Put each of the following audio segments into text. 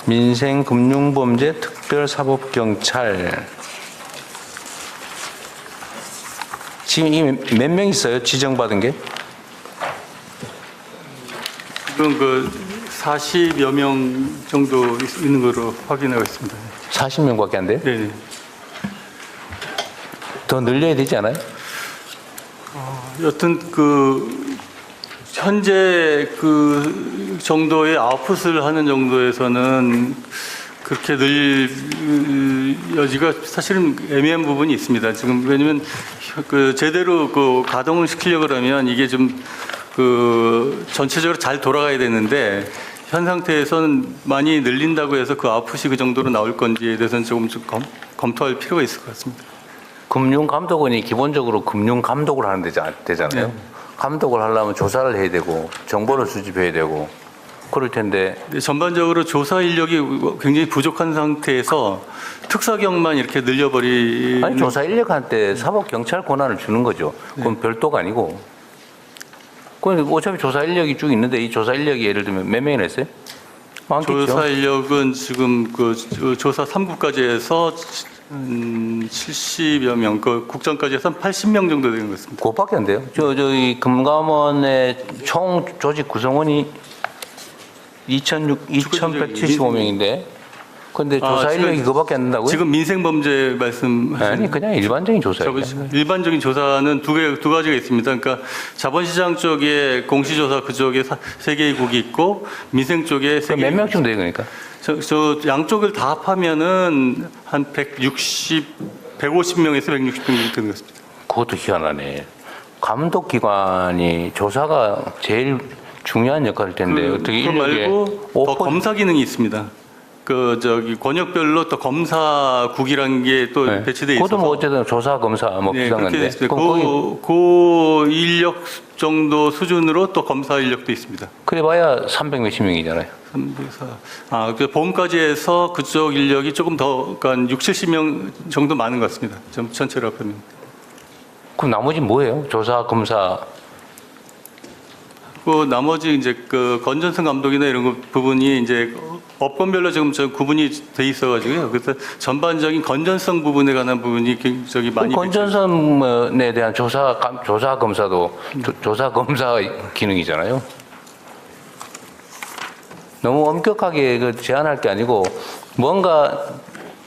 민생금융범죄 특별사법경찰. 지금 이게 몇 명 있어요? 지정받은 게? 지금 그 40여 명 정도 있는 거로 확인하고 있습니다. 40명밖에 안 돼요? 네. 더 늘려야 되지 않아요? 여튼 그 현재 그 정도의 아웃풋을 하는 정도에서는 그렇게 늘 여지가 사실은 애매한 부분이 있습니다. 지금 왜냐하면 그 제대로 그 가동을 시키려고 하면 이게 좀 그 전체적으로 잘 돌아가야 되는데 현 상태에서는 많이 늘린다고 해서 그 아웃풋이 그 정도로 나올 건지에 대해서는 조금 검토할 필요가 있을 것 같습니다. 금융감독원이 기본적으로 금융감독을 하는 데잖아요. 네. 감독을 하려면 조사를 해야 되고 정보를 수집해야 되고 그럴 텐데 전반적으로 조사 인력이 굉장히 부족한 상태에서 특사경만 이렇게 늘려버리는 아니 조사 인력한테 사법경찰 권한을 주는 거죠. 그건 별도가 아니고 그건 어차피 조사 인력이 쭉 있는데 이 조사 인력이 예를 들면 몇 명이나 있어요? 많겠죠. 조사 인력은 지금 그 조사 3구까지 해서 70여 명, 그 국장까지 해서 80명 정도 되는 것 같습니다. 그것밖에 안 돼요. 저희 금감원의 총 조직 구성원이 2,175명인데 근데 조사 인력이 그거밖에 안 된다고요? 지금 민생범죄 말씀하시는 아니 그냥 일반적인 조사예요. 일반적인 조사는 두 가지가 있습니다. 그러니까 자본시장 쪽에 공시조사 그쪽에 3개의 국이 있고 민생 쪽에 3개. 몇 명쯤 돼요 그러니까? 저 양쪽을 다 합하면은 한 150명에서 160명 정도 되는 것 같습니다. 그것도 희한하네. 감독기관이 조사가 제일 중요한 역할일 텐데 어떻게 그거 인력에 말고 더 검사 기능이 있습니다. 그 저기 권역별로 또 검사국이라는 게 또 네. 배치돼 있어서. 그것도 뭐 어쨌든 조사 검사 뭐 네, 비슷한 그렇게 건데. 됐습니다. 그럼 그 인력 정도 수준으로 또 검사 인력도 있습니다. 그래봐야 300 몇십 명이잖아요. 그 보험까지 해서 그쪽 인력이 조금 더, 그러니까 60, 70명 정도 많은 것 같습니다. 전체로 합하면. 그럼 나머지 뭐예요? 조사 검사. 그 나머지 이제 그 건전성 감독이나 이런 부분이 이제 업권별로 지금 저 구분이 돼 있어가지고요. 그래서 전반적인 건전성 부분에 관한 부분이 저기 많이. 건전성에 대한 조사 검사도 조사 검사 기능이잖아요. 너무 엄격하게 그 제한할 게 아니고 뭔가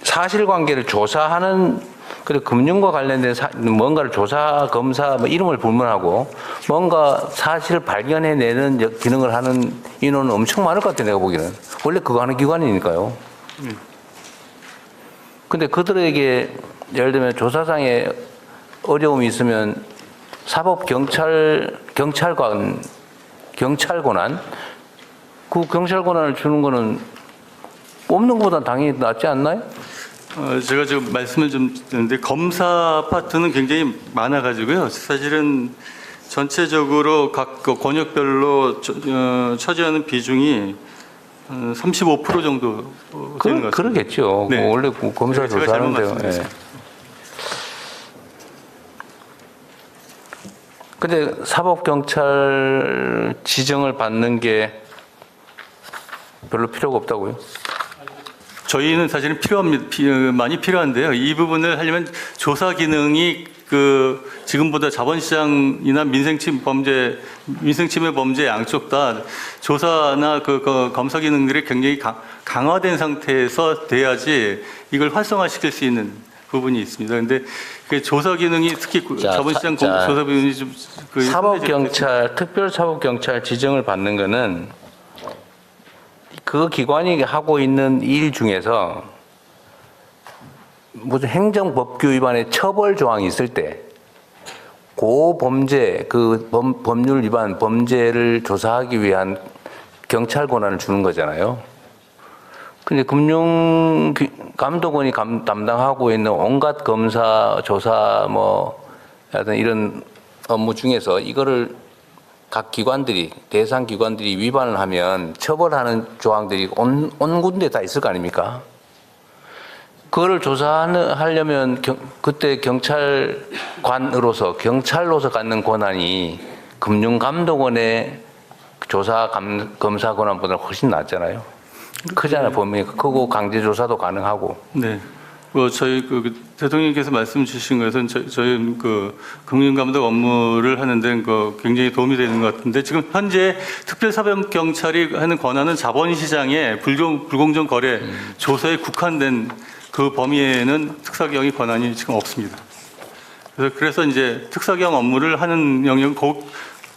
사실관계를 조사하는 그리고 금융과 관련된 뭔가를 조사 검사 뭐 이름을 불문하고 뭔가 사실을 발견해내는 기능을 하는 인원은 엄청 많을 것 같아요. 내가 보기에는 원래 그거 하는 기관이니까요. 근데 그들에게 예를 들면 조사상에 어려움이 있으면 경찰 권한 그 경찰 권한을 주는 거는 없는 것보다 당연히 낫지 않나요? 제가 지금 말씀을 좀 드렸는데 검사 파트는 굉장히 많아가지고요. 사실은 전체적으로 각 그 권역별로 차지하는 비중이 35% 정도 되는 것 같습니다. 그러겠죠. 네. 원래 검사 제가 잘못 조사하는데요. 말씀드렸습니다. 근데 사법경찰 지정을 받는 게 별로 필요가 없다고요? 저희는 사실은 많이 필요한데요. 이 부분을 하려면 조사 기능이 그 지금보다 자본시장이나 민생침해 범죄 양쪽 다 조사나 그 검사 기능들이 굉장히 강화된 상태에서 돼야지 이걸 활성화시킬 수 있는 부분이 있습니다. 근데 그 조사 기능이 특히 자본시장 조사 기능이 좀 사법경찰 특별사법경찰 지정을 받는 거는 그 기관이 하고 있는 일 중에서 무슨 행정법규 위반의 처벌 조항이 있을 때 그 범죄, 그 법률 위반 범죄를 조사하기 위한 경찰 권한을 주는 거잖아요. 근데 금융감독원이 담당하고 있는 온갖 검사, 조사 뭐 하여튼 이런 업무 중에서 이거를 각 기관들이 대상 기관들이 위반을 하면 처벌하는 조항들이 온 군데 다 있을 거 아닙니까? 그거를 조사하려면 그때 경찰로서 갖는 권한이 금융감독원의 조사 검사 권한보다 훨씬 낫잖아요. 크잖아요. 범위가 크고 강제 조사도 가능하고. 네. 뭐 저희 그 대통령께서 말씀 주신 것은 저희 그 금융감독 업무를 하는데 그 굉장히 도움이 되는 것 같은데 지금 현재 특별사법경찰이 하는 권한은 자본시장의 불공정 거래 조사에 국한된 그 범위에는 특사경의 권한이 지금 없습니다. 그래서 이제 특사경 업무를 하는 영역은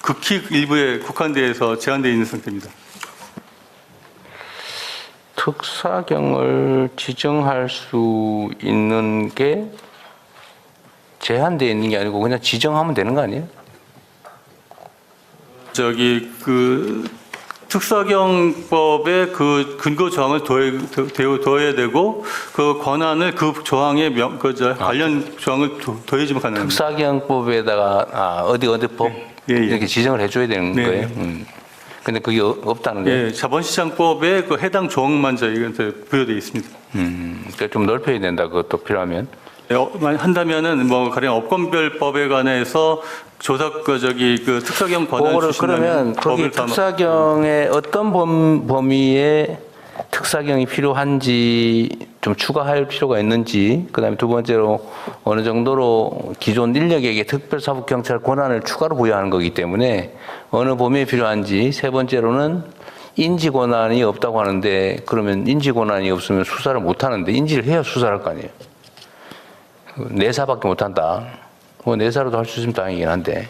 극히 일부에 국한돼서 제한되어 있는 상태입니다. 특사경을 지정할 수 있는 게 제한되어 있는 게 아니고 그냥 지정하면 되는 거 아니에요? 저기 그 특사경법의 그 근거 조항을 더해야 되고 그 권한을 그 조항의 관련 조항을 더해주면 가능합니다. 특사경법에다가 어디 법 예. 이렇게 지정을 해줘야 되는 네. 거예요. 근데 그게 없다는 거예요. 예, 자본시장법에 그 해당 조항만 저희한테 부여되어 있습니다. 그러니까 좀 넓혀야 된다. 그것도 필요하면. 예, 한다면은 뭐 가령 업권별법에 관해서 조사 그 특사경 권한 그거를 주신다면 그러면 거기 특사경의 어떤 범위에 특사경이 필요한지 좀 추가할 필요가 있는지, 그다음에 두 번째로 어느 정도로 기존 인력에게 특별사법경찰 권한을 추가로 부여하는 거기 때문에 어느 범위에 필요한지, 세 번째로는 인지 권한이 없다고 하는데 그러면 인지 권한이 없으면 수사를 못 하는데 인지를 해야 수사를 할 거 아니에요. 내사밖에 못 한다. 뭐 내사로도 할 수 있으면 다행이긴 한데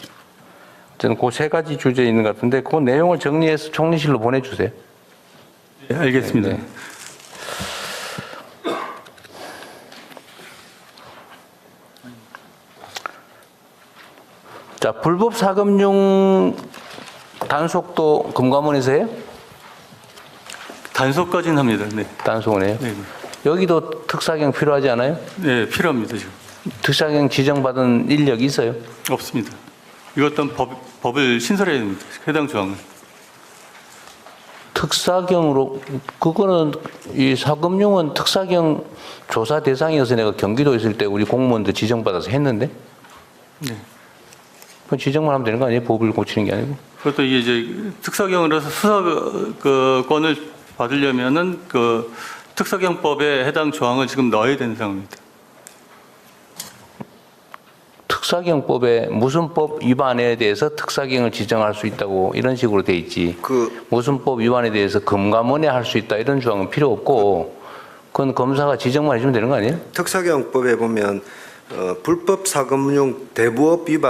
저는 그 세 가지 주제에 있는 것 같은데 그 내용을 정리해서 총리실로 보내주세요. 예, 알겠습니다. 네. 자, 불법 사금융 단속도 금감원에서 해요? 단속까지는 합니다. 네. 단속은 해요? 네. 여기도 특사경 필요하지 않아요? 네, 필요합니다 지금. 특사경 지정받은 인력이 있어요? 없습니다. 이것도 법을 신설해야 됩니다. 해당 조항을. 특사경으로 그거는 이 사금융은 특사경 조사 대상이어서 내가 경기도에 있을 때 우리 공무원들 지정받아서 했는데 네. 그 지정만 하면 되는 거 아니에요? 법을 고치는 게 아니고. 그것도 이제 특사경으로서 수사권을 받으려면은 그 특사경법에 해당 조항을 지금 넣어야 되는 상황입니다. 특사경법에 무슨 법 위반에 대해서 특사경을 지정할 수 있다고 이런 식으로 돼 있지. 무슨 법 위반에 대해서 금감원에 할 수 있다 이런 조항은 필요 없고 그건 검사가 지정만 해주면 되는 거 아니에요? 특사경법에 보면 불법 사금융 대부업 위반